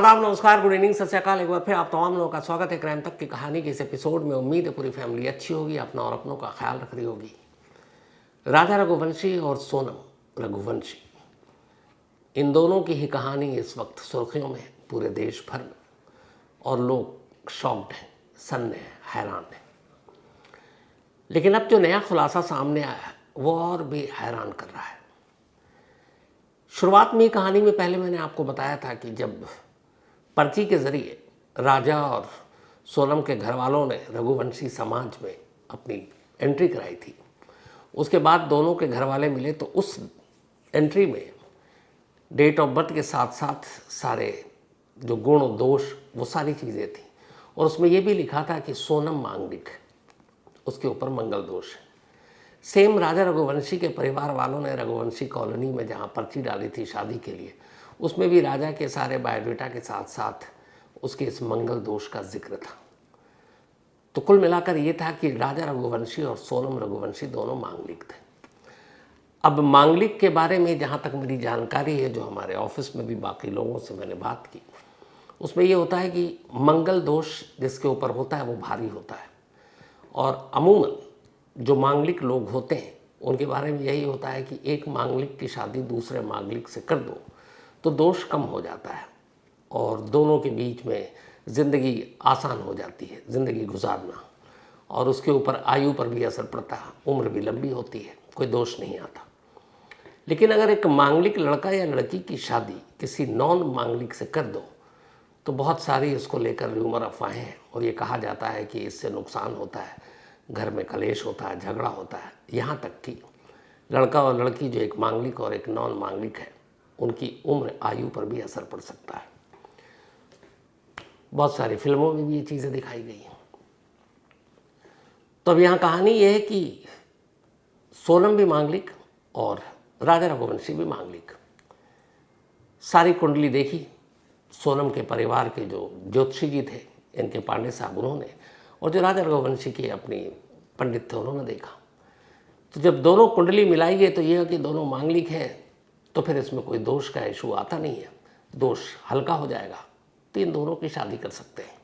आदाब, नमस्कार, good evening, सत श्री अकाल। एक बार फिर आप तमाम लोगों का स्वागत है क्राइम तक की कहानी के इस एपिसोड में। उम्मीद है पूरी फैमिली अच्छी होगी, अपना और अपनों का ख्याल रख रही होगी। राजा रघुवंशी और सोनम रघुवंशी, इन दोनों की ही कहानी इस वक्त सुर्खियों में है पूरे देश भर में, और लोग शॉक्ड हैं, सन्न हैं, हैरान हैं। लेकिन अब जो नया खुलासा सामने आया है वो और भी हैरान कर रहा है। शुरुआत में ही कहानी में पहले मैंने आपको बताया था कि जब पर्ची के ज़रिए राजा और सोनम के घर वालों ने रघुवंशी समाज में अपनी एंट्री कराई थी, उसके बाद दोनों के घर वाले मिले तो उस एंट्री में डेट ऑफ बर्थ के साथ साथ सारे जो गुण दोष वो सारी चीज़ें थी, और उसमें ये भी लिखा था कि सोनम मांगलिक है, उसके ऊपर मंगल दोष है। सेम राजा रघुवंशी के परिवार वालों ने रघुवंशी कॉलोनी में जहाँ पर्ची डाली थी शादी के लिए, उसमें भी राजा के सारे बायोडाटा के साथ साथ उसके इस मंगल दोष का जिक्र था। तो कुल मिलाकर ये था कि राजा रघुवंशी और सोनम रघुवंशी दोनों मांगलिक थे। अब मांगलिक के बारे में जहाँ तक मेरी जानकारी है, जो हमारे ऑफिस में भी बाकी लोगों से मैंने बात की, उसमें ये होता है कि मंगल दोष जिसके ऊपर होता है वो भारी होता है, और अमूमन जो मांगलिक लोग होते हैं उनके बारे में यही होता है कि एक मांगलिक की शादी दूसरे मांगलिक से कर दो तो दोष कम हो जाता है और दोनों के बीच में ज़िंदगी आसान हो जाती है, ज़िंदगी गुजारना, और उसके ऊपर आयु पर भी असर पड़ता है, उम्र भी लंबी होती है, कोई दोष नहीं आता। लेकिन अगर एक मांगलिक लड़का या लड़की की शादी किसी नॉन मांगलिक से कर दो तो बहुत सारी इसको लेकर र्यूमर अफवाहें हैं, और ये कहा जाता है कि इससे नुकसान होता है, घर में कलेश होता है, झगड़ा होता है। यहाँ तक कि लड़का और लड़की जो एक मांगलिक और एक नॉन मांगलिक है, उनकी उम्र आयु पर भी असर पड़ सकता है। बहुत सारी फिल्मों में भी ये चीज़ें दिखाई गई हैं। तो अब यहाँ कहानी ये है कि सोनम भी मांगलिक और राजा रघुवंशी भी मांगलिक। सारी कुंडली देखी, सोनम के परिवार के जो ज्योतिषी जी थे, इनके पांडे साहब, उन्होंने, और जो राजा रघुवंशी के अपनी पंडित थे, उन्होंने देखा। तो जब दोनों कुंडली मिलाई गई तो ये है कि दोनों मांगलिक हैं, तो फिर इसमें कोई दोष का इशू आता नहीं है, दोष हल्का हो जाएगा, तो इन दोनों की शादी कर सकते हैं।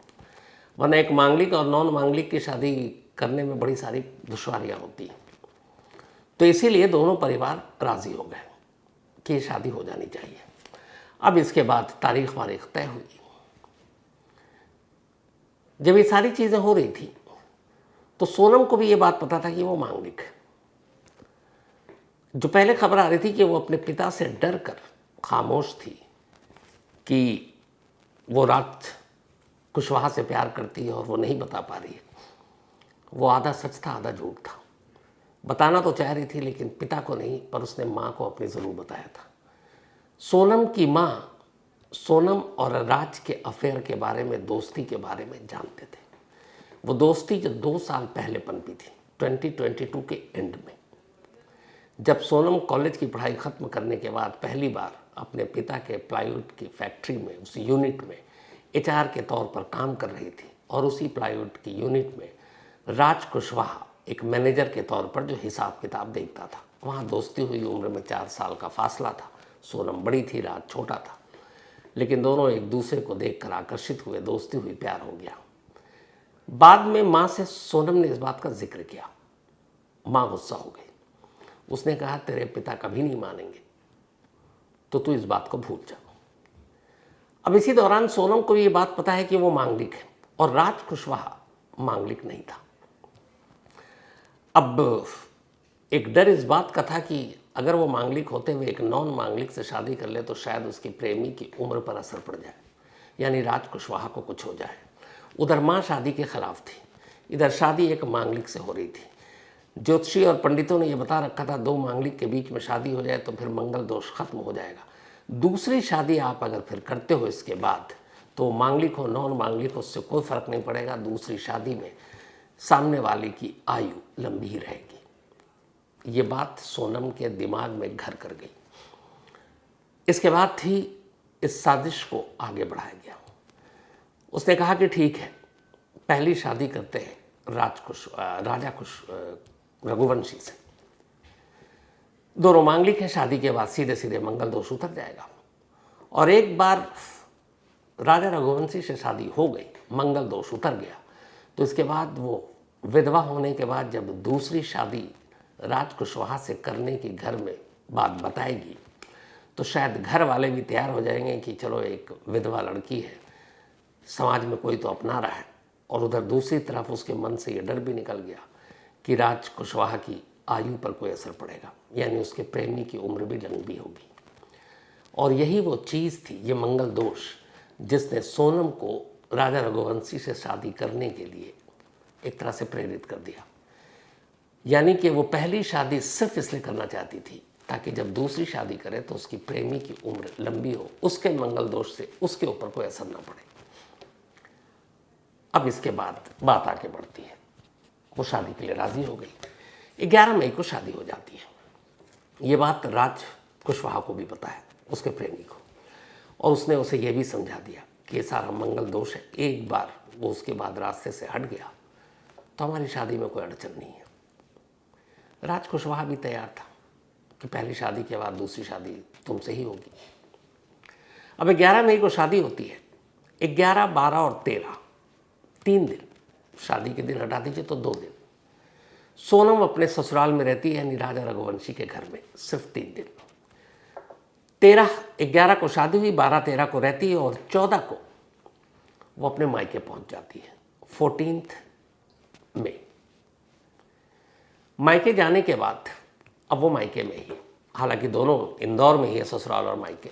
वरना एक मांगलिक और नॉन मांगलिक की शादी करने में बड़ी सारी दुश्वारियाँ होती हैं। तो इसीलिए दोनों परिवार राज़ी हो गए कि ये शादी हो जानी चाहिए। अब इसके बाद तारीख वारीख तय हुई। जब ये सारी चीज़ें हो रही थी तो सोनम को भी ये बात पता था कि वो मांगलिक है। जो पहले खबर आ रही थी कि वो अपने पिता से डर कर खामोश थी कि वो राज कुशवाहा से प्यार करती है और वो नहीं बता पा रही है, वो आधा सच था आधा झूठ था। बताना तो चाह रही थी लेकिन पिता को नहीं, पर उसने माँ को अपनी ज़रूर बताया था। सोनम की माँ सोनम और राज के अफेयर के बारे में, दोस्ती के बारे में जानते थे। वो दोस्ती जो 2 साल पहले पनपी थी, 2022 के एंड में, जब सोनम कॉलेज की पढ़ाई ख़त्म करने के बाद पहली बार अपने पिता के प्लाईवुड की फैक्ट्री में, उस यूनिट में एचआर के तौर पर काम कर रही थी, और उसी प्लाईवुड की यूनिट में राज कुशवाहा एक मैनेजर के तौर पर जो हिसाब किताब देखता था। वहाँ दोस्ती हुई, उम्र में 4 साल का फासला था। सोनम बड़ी थी, राज छोटा था, लेकिन दोनों एक दूसरे को देखकर आकर्षित हुए, दोस्ती हुई, प्यार हो गया। बाद में माँ से सोनम ने इस बात का जिक्र किया। माँ गुस्सा हो गई, उसने कहा तेरे पिता कभी नहीं मानेंगे, तो तू इस बात को भूल जा। अब इसी दौरान सोनम को ये बात पता है कि वो मांगलिक है और राज कुशवाहा मांगलिक नहीं था। अब एक डर इस बात का था कि अगर वो मांगलिक होते हुए एक नॉन मांगलिक से शादी कर ले तो शायद उसकी प्रेमी की उम्र पर असर पड़ जाए, यानी राज कुशवाहा को कुछ हो जाए। उधर माँ शादी के खिलाफ थी, इधर शादी एक मांगलिक से हो रही थी। ज्योतिषी और पंडितों ने यह बता रखा था 2 मांगलिक के बीच में शादी हो जाए तो फिर मंगल दोष खत्म हो जाएगा। दूसरी शादी आप अगर फिर करते हो इसके बाद, तो मांगलिक हो नॉन मांगलिक हो, उससे कोई फ़र्क नहीं पड़ेगा। दूसरी शादी में सामने वाले की आयु लंबी ही रहेगी। ये बात सोनम के दिमाग में घर कर गई। इसके बाद थी इस साजिश को आगे बढ़ाया गया। उसने कहा कि ठीक है, पहली शादी करते हैं राजा रघुवंशी से। दोनों मांगलिक है, शादी के बाद सीधे सीधे मंगल दोष उतर जाएगा। और एक बार राजा रघुवंशी से शादी हो गई, मंगल दोष उतर गया, तो इसके बाद वो विधवा होने के बाद जब दूसरी शादी राज कुशवाहा से करने की घर में बात बताएगी, तो शायद घर वाले भी तैयार हो जाएंगे कि चलो एक विधवा लड़की है, समाज में कोई तो अपना रहा है। और उधर दूसरी तरफ उसके मन से ये डर भी निकल गया कि राज कुशवाहा की आयु पर कोई असर पड़ेगा, यानी उसके प्रेमी की उम्र भी लंबी होगी। और यही वो चीज़ थी, ये मंगल दोष, जिसने सोनम को राजा रघुवंशी से शादी करने के लिए एक तरह से प्रेरित कर दिया। यानी कि वो पहली शादी सिर्फ इसलिए करना चाहती थी ताकि जब दूसरी शादी करे तो उसकी प्रेमी की उम्र लंबी हो, उसके मंगल दोष से उसके ऊपर कोई असर ना पड़े। अब इसके बाद बात आगे बढ़ती है, वो शादी के लिए राजी हो गई। 11 मई को शादी हो जाती है। ये बात राज कुशवाहा को भी पता है, उसके प्रेमी को, और उसने उसे यह भी समझा दिया कि ये सारा मंगल दोष है, एक बार वो उसके बाद रास्ते से हट गया तो हमारी शादी में कोई अड़चन नहीं है। राज कुशवाहा भी तैयार था कि पहली शादी के बाद दूसरी शादी तुमसे ही होगी। अब 11 मई को शादी होती है। 11, 12 और 13, 3 दिन, शादी के दिन हटा दीजिए तो 2 दिन, सोनम अपने ससुराल में रहती है, यानी राजा रघुवंशी के घर में सिर्फ 3 दिन। 11 को शादी हुई, 12, 13 को रहती है, और 14 को वो अपने मायके पहुंच जाती है। 14 मई मायके जाने के बाद अब वो मायके में ही, हालांकि दोनों इंदौर में ही है, ससुराल और मायके।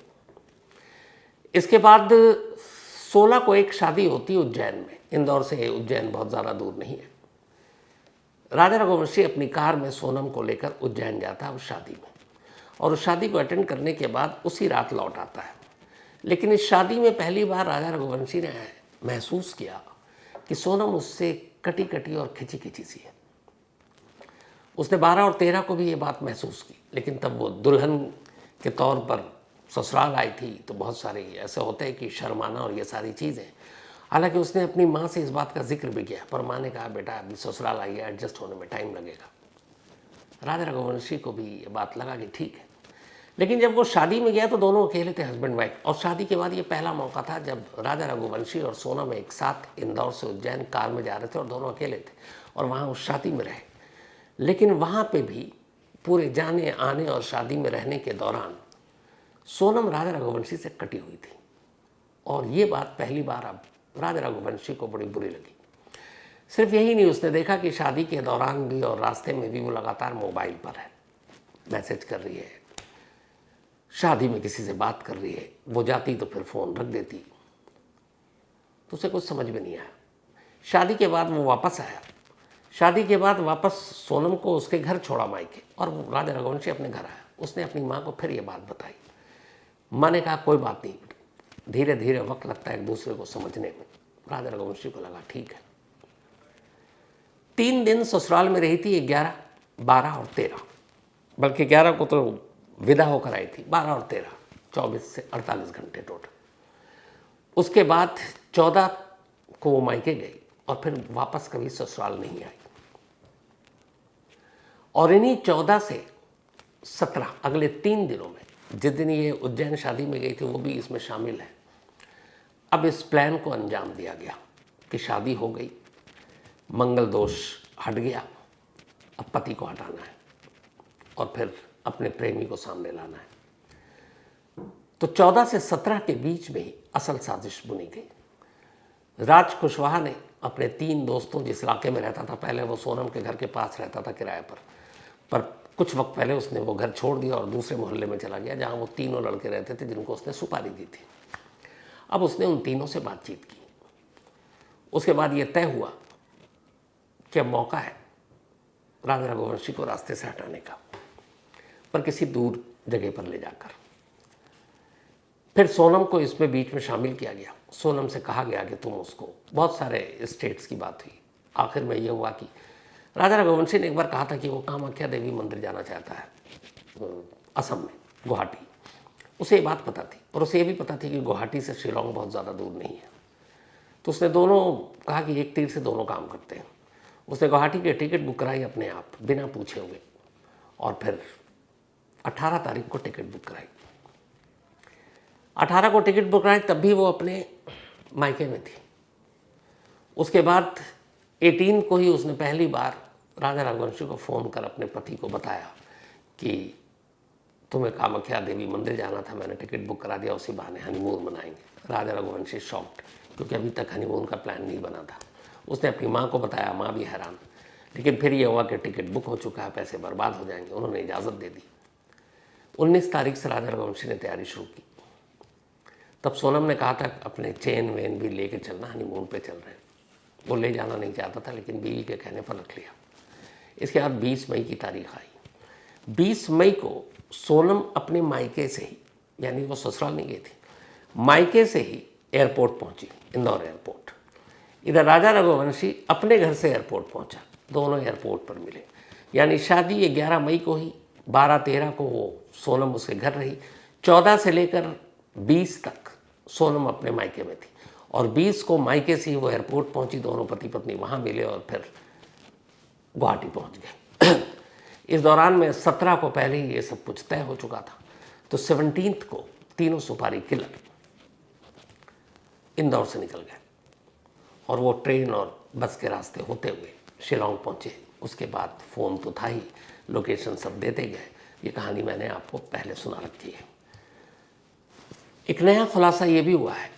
इसके बाद 16 को एक शादी होती है उज्जैन में। इंदौर से उज्जैन बहुत ज़्यादा दूर नहीं है। राजा रघुवंशी अपनी कार में सोनम को लेकर उज्जैन जाता है उस शादी में, और उस शादी को अटेंड करने के बाद उसी रात लौट आता है। लेकिन इस शादी में पहली बार राजा रघुवंशी ने महसूस किया कि सोनम उससे कटी कटी और खिंची खिंची सी है। उसने 12 और 13 को भी ये बात महसूस की, लेकिन तब वो दुल्हन के तौर पर ससुराल आई थी, तो बहुत सारे ऐसे होते हैं कि शर्माना और ये सारी चीज़ें। हालांकि उसने अपनी माँ से इस बात का जिक्र भी किया, पर माँ ने कहा बेटा अभी ससुराल आई है, एडजस्ट होने में टाइम लगेगा। राजा रघुवंशी को भी ये बात लगा कि ठीक है। लेकिन जब वो शादी में गया तो दोनों अकेले थे, हस्बैंड वाइफ, और शादी के बाद ये पहला मौका था जब राजा रघुवंशी और सोनम एक साथ इंदौर से उज्जैन कार में जा रहे थे और दोनों अकेले थे और वहाँ उस शादी में रहे। लेकिन वहाँ पे भी पूरे जाने आने और शादी में रहने के दौरान सोनम राजा रघुवंशी से कटी हुई थी, और ये बात पहली बार अब राजा रघुवंशी को बड़ी बुरी लगी। सिर्फ यही नहीं, उसने देखा कि शादी के दौरान भी और रास्ते में भी वो लगातार मोबाइल पर है, मैसेज कर रही है, शादी में किसी से बात कर रही है। वो जाती तो फिर फ़ोन रख देती, तो उसे कुछ समझ में नहीं आया। शादी के बाद वो वापस आया। शादी के बाद वापस सोनम को उसके घर छोड़ा मायके, और राजा रघुवंशी अपने घर आया। उसने अपनी माँ को फिर ये बात बताई। माँ ने कहा कोई बात नहीं, धीरे धीरे वक्त लगता है एक दूसरे को समझने में। राजा रघुवंशी को लगा ठीक है। 3 दिन ससुराल में रही थी, 11, 12 और 13, बल्कि 11 को तो विदा होकर आई थी, 12 और 13, 24 से 48 घंटे टोटल। उसके बाद 14 को वो मायके गई और फिर वापस कभी ससुराल नहीं आई। और इन्हीं 14 से 17 अगले 3 दिनों में, जिस दिन ये उज्जैन शादी में गई थी वो भी इसमें शामिल है। अब इस प्लान को अंजाम दिया गया कि शादी हो गई, मंगल दोष हट गया, अब पति को हटाना है और फिर अपने प्रेमी को सामने लाना है। तो 14 से 17 के बीच में ही असल साजिश बुनी गई। राज कुशवाहा ने अपने 3 दोस्तों, जिस इलाके में रहता था, पहले वो सोनम के घर के पास रहता था किराए पर कुछ वक्त पहले उसने वो घर छोड़ दिया और दूसरे मोहल्ले में चला गया जहाँ वो तीनों लड़के रहते थे जिनको उसने सुपारी दी थी। अब उसने उन तीनों से बातचीत की। उसके बाद ये तय हुआ कि अब मौका है राजा रघुवंशी को रास्ते से हटाने का, पर किसी दूर जगह पर ले जाकर। फिर सोनम को इसमें बीच में शामिल किया गया। सोनम से कहा गया कि तुम उसको, बहुत सारे स्टेट्स की बात हुई। आखिर में यह हुआ कि राजा रघुवंशी ने एक बार कहा था कि वो कामाख्या देवी मंदिर जाना चाहता है असम में, गुवाहाटी। उसे ये बात पता थी, और उसे ये भी पता थी कि गुवाहाटी से शिलोंग बहुत ज़्यादा दूर नहीं है। तो उसने दोनों कहा कि एक तीर से दोनों काम करते हैं। उसने गुवाहाटी की टिकट बुक कराई अपने आप, बिना पूछे हुए, और फिर 18 तारीख को टिकट बुक कराई। 18 को टिकट बुक कराई, तब भी वो अपने मायके में थी। उसके बाद 18 को ही उसने पहली बार राजा रघुवंशी को फ़ोन कर अपने पति को बताया कि तुम्हें कामाख्या देवी मंदिर जाना था, मैंने टिकट बुक करा दिया, उसी बहाने हनीमून मनाएंगे। राजा रघुवंशी शॉक्ड, क्योंकि अभी तक हनीमून का प्लान नहीं बना था। उसने अपनी माँ को बताया, माँ भी हैरान, लेकिन फिर ये हुआ कि टिकट बुक हो चुका है, पैसे बर्बाद हो जाएंगे। उन्होंने इजाज़त दे दी। 19 तारीख से राजा रघुवंशी ने तैयारी शुरू की। तब सोनम ने कहा था अपने चेन वेन भी लेके चलना, हनीमून पे चल रहे हैं। वो ले जाना नहीं चाहता था, लेकिन बीवी के कहने पर रख लिया। इसके बाद 20 मई की तारीख आई। 20 मई को सोनम अपने मायके से ही, यानी वो ससुराल नहीं गई थी, मायके से ही एयरपोर्ट पहुंची, इंदौर एयरपोर्ट। इधर राजा रघुवंशी अपने घर से एयरपोर्ट पहुंचा, दोनों एयरपोर्ट पर मिले। यानी शादी 11 मई को ही, 12-13 को वो सोनम उसके घर रही। 14 से लेकर 20 तक सोनम अपने मायके में थी, और 20 को मायके से ही वो एयरपोर्ट पहुंची। दोनों पति पत्नी वहाँ मिले और फिर गुवाहाटी पहुंच गए। इस दौरान में 17 को पहले ही ये सब कुछ तय हो चुका था। तो 17 को तीनों सुपारी किलर इंदौर से निकल गए, और वो ट्रेन और बस के रास्ते होते हुए शिलांग पहुंचे। उसके बाद फ़ोन तो था ही, लोकेशन सब देते गए। ये कहानी मैंने आपको पहले सुना रखी है। एक नया खुलासा ये भी हुआ है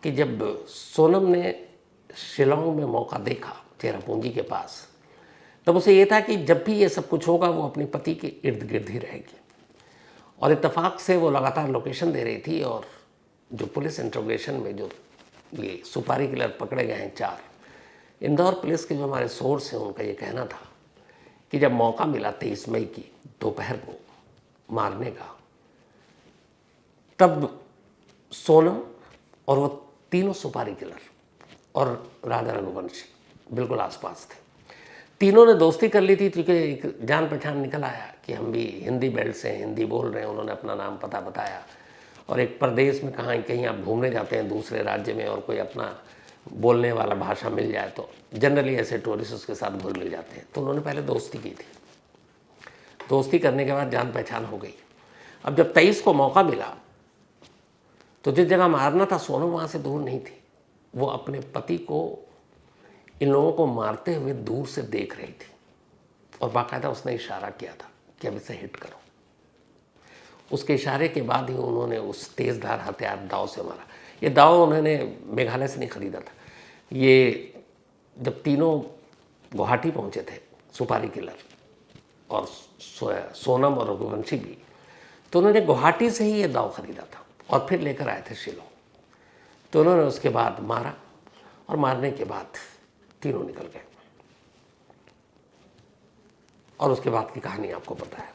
कि जब सोनम ने शिलांग में मौका देखा चेरापूंजी के पास, तब उसे ये था कि जब भी ये सब कुछ होगा वो अपने पति के इर्द गिर्द ही रहेगी। और इत्तेफाक से वो लगातार लोकेशन दे रही थी। और जो पुलिस इंट्रोगेशन में जो ये सुपारी किलर पकड़े गए हैं 4, इंदौर पुलिस के जो हमारे सोर्स हैं उनका ये कहना था कि जब मौका मिला 23 मई की दोपहर को मारने का, तब सोनम और वो तीनों सुपारी किलर और राजा रघुवंशी बिल्कुल आसपास थे। तीनों ने दोस्ती कर ली थी, क्योंकि एक जान पहचान निकल आया कि हम भी हिंदी बेल्ट से हिंदी बोल रहे हैं। उन्होंने अपना नाम पता बताया, और एक प्रदेश में कहाँ कहीं आप घूमने जाते हैं दूसरे राज्य में और कोई अपना बोलने वाला भाषा मिल जाए तो जनरली ऐसे टूरिस्ट उसके साथ घुल मिल जाते हैं। तो उन्होंने पहले दोस्ती की थी। दोस्ती करने के बाद जान पहचान हो गई। अब जब 23 को मौका मिला तो जिस जगह मारना था सोनम वहाँ से दूर नहीं थी। वो अपने पति को इन लोगों को मारते हुए दूर से देख रही थी, और बाकायदा उसने इशारा किया था कि अब इसे हिट करो। उसके इशारे के बाद ही उन्होंने उस तेज़धार हथियार दाव से मारा। ये दाव उन्होंने मेघालय से नहीं खरीदा था। ये जब तीनों गुवाहाटी पहुंचे थे, सुपारी किलर और सोनम और रघुवंशी भी, तो उन्होंने गुवाहाटी से ही ये दाव खरीदा था और फिर लेकर आए थे शिलोंग। तो उन्होंने उसके बाद मारा, और मारने के बाद तीनों निकल गए। और उसके बाद की कहानी आपको पता है।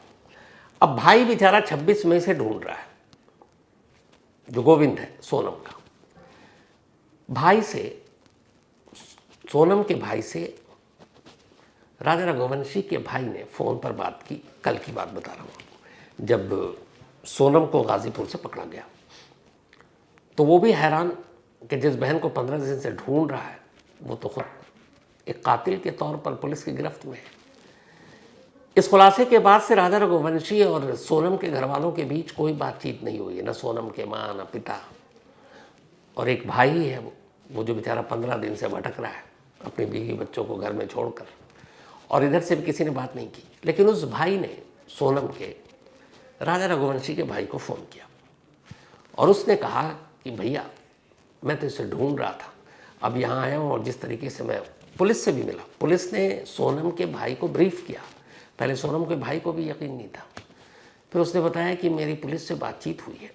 अब भाई बेचारा 26 मई से ढूंढ रहा है, जो गोविंद है सोनम का। भाई से, सोनम के भाई से राजा रघुवंशी के भाई ने फ़ोन पर बात की। कल की बात बता रहा हूँ, जब सोनम को गाज़ीपुर से पकड़ा गया, तो वो भी हैरान कि जिस बहन को 15 दिन से ढूंढ रहा है वो तो खुद एक कातिल के तौर पर पुलिस की गिरफ्त में है। इस खुलासे के बाद से राजा रघुवंशी और सोनम के घर वालों के बीच कोई बातचीत नहीं हुई है, न सोनम के माँ न पिता। और एक भाई ही है वो जो बेचारा 15 दिन से भटक रहा है अपनी बीवी बच्चों को घर में छोड़कर, और इधर से भी किसी ने बात नहीं की। लेकिन उस भाई ने सोनम के राजा रघुवंशी के भाई को फ़ोन किया, और उसने कहा कि भैया मैं तो इसे ढूंढ रहा था, अब यहाँ आया हूँ। और जिस तरीके से मैं पुलिस से भी मिला, पुलिस ने सोनम के भाई को ब्रीफ किया। पहले सोनम के भाई को भी यकीन नहीं था। फिर उसने बताया कि मेरी पुलिस से बातचीत हुई है,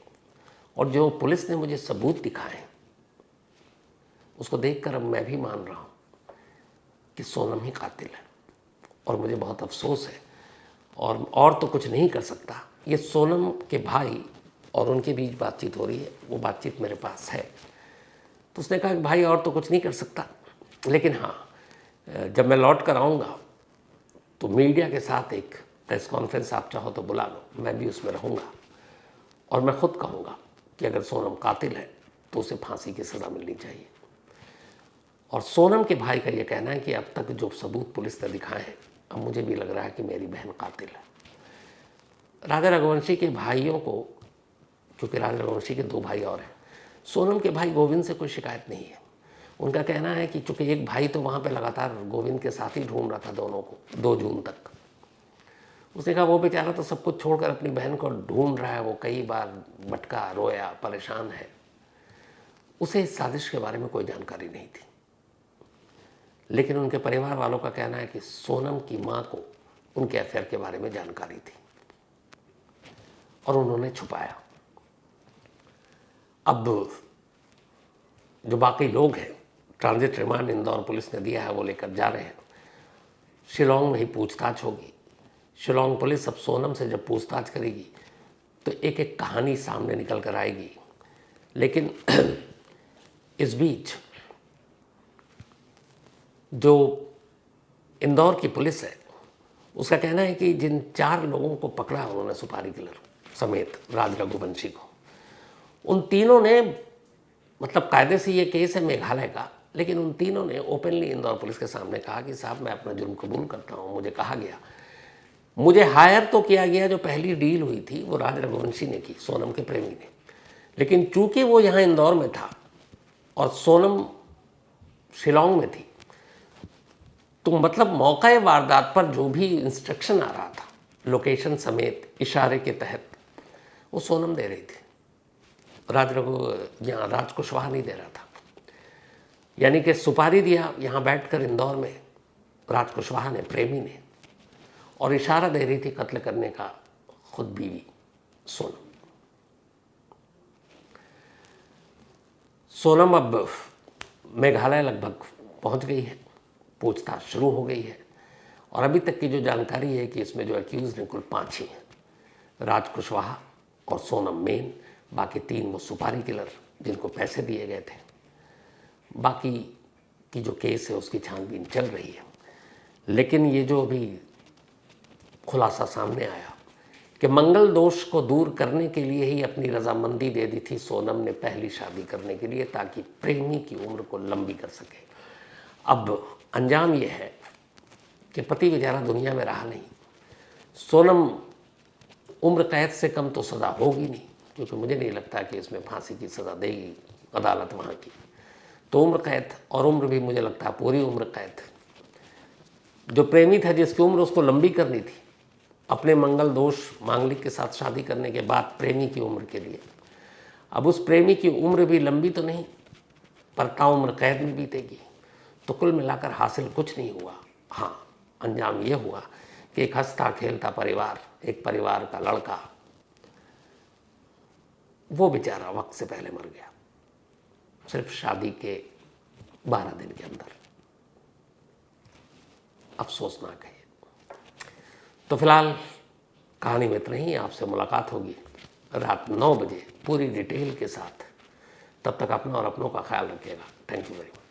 और जो पुलिस ने मुझे सबूत दिखाए उसको देखकर अब मैं भी मान रहा हूँ कि सोनम ही कातिल है, और मुझे बहुत अफसोस है, और तो कुछ नहीं कर सकता। ये सोनम के भाई और उनके बीच बातचीत हो रही है, वो बातचीत मेरे पास है। तो उसने कहा कि भाई और तो कुछ नहीं कर सकता, लेकिन हाँ जब मैं लौट कर आऊँगा तो मीडिया के साथ एक प्रेस कॉन्फ्रेंस आप चाहो तो बुला लो, मैं भी उसमें रहूँगा, और मैं खुद कहूँगा कि अगर सोनम कातिल है तो उसे फांसी की सज़ा मिलनी चाहिए। और सोनम के भाई का ये कहना है कि अब तक जो सबूत पुलिस ने दिखाए हैं, अब मुझे भी लग रहा है कि मेरी बहन कातिल है। राजा रघुवंशी के भाइयों को, क्योंकि राजा रघुवंशी के 2 भाई और हैं, सोनम के भाई गोविंद से कोई शिकायत नहीं है। उनका कहना है कि चूंकि एक भाई तो वहाँ पे लगातार गोविंद के साथ ही ढूंढ रहा था दोनों को 2 जून तक। उसने कहा वो बेचारा तो सब कुछ छोड़कर अपनी बहन को ढूंढ रहा है, वो कई बार भटका, रोया, परेशान है। उसे इस साजिश के बारे में कोई जानकारी नहीं थी। लेकिन उनके परिवार वालों का कहना है कि सोनम की माँ को उनके अफेयर के बारे में जानकारी थी और उन्होंने छुपाया। अब जो बाकी लोग हैं, ट्रांजिट रिमांड इंदौर पुलिस ने दिया है, वो लेकर जा रहे हैं। शिलोंग में ही पूछताछ होगी। शिलोंग पुलिस अब सोनम से जब पूछताछ करेगी तो एक एक कहानी सामने निकल कर आएगी। लेकिन इस बीच जो इंदौर की पुलिस है उसका कहना है कि जिन 4 लोगों को पकड़ा उन्होंने, सुपारी किलर समेत राज रघुवंशी को, उन तीनों ने, मतलब कायदे से ये केस है मेघालय का, लेकिन उन तीनों ने ओपनली इंदौर पुलिस के सामने कहा कि साहब मैं अपना जुर्म कबूल करता हूँ, मुझे कहा गया, मुझे हायर तो किया गया, जो पहली डील हुई थी वो राज रघुवंशी ने की, सोनम के प्रेमी ने, लेकिन चूंकि वो यहाँ इंदौर में था और सोनम शिलोंग में थी, तो मतलब मौका वारदात पर जो भी इंस्ट्रक्शन आ रहा था लोकेशन समेत इशारे के तहत, वो सोनम दे रही थी, राज कुशवाहा नहीं दे रहा था। यानी कि सुपारी दिया यहाँ बैठकर इंदौर में राज कुशवाहा ने, प्रेमी ने, और इशारा दे रही थी कत्ल करने का खुद बीवी सोनम। सोनम अब मेघालय लगभग पहुंच गई है, पूछताछ शुरू हो गई है और अभी तक की जो जानकारी है कि इसमें जो एक्यूज हैं कुल 5 ही हैं, राज कुशवाहा और सोनम मेन, बाकी 3 वो सुपारी किलर जिनको पैसे दिए गए थे। बाकी की जो केस है उसकी छानबीन चल रही है। लेकिन ये जो अभी खुलासा सामने आया कि मंगल दोष को दूर करने के लिए ही अपनी रजामंदी दे दी थी सोनम ने पहली शादी करने के लिए, ताकि प्रेमी की उम्र को लंबी कर सके। अब अंजाम यह है कि पति बेचारा दुनिया में रहा नहीं, सोनम उम्र कैद से कम तो सज़ा होगी नहीं, क्योंकि मुझे नहीं लगता कि इसमें फांसी की सज़ा देगी अदालत वहाँ की, तो उम्र कैद, और उम्र भी मुझे लगता है पूरी उम्र कैद। जो प्रेमी था जिसकी उम्र उसको लंबी करनी थी अपने मंगल दोष मांगलिक के साथ शादी करने के बाद प्रेमी की उम्र के लिए, अब उस प्रेमी की उम्र भी लंबी तो नहीं पर ताउम्र कैद में बीतेगी। तो कुल मिलाकर हासिल कुछ नहीं हुआ। हाँ, अंजाम ये हुआ कि एक हंसता खेलता परिवार, एक परिवार का लड़का, वो बेचारा वक्त से पहले मर गया, सिर्फ शादी के 12 दिन के अंदर। अफसोसनाक है। तो फिलहाल कहानी में इतना ही। आपसे मुलाकात होगी रात 9 बजे पूरी डिटेल के साथ। तब तक अपना और अपनों का ख्याल रखिएगा। Thank you very much.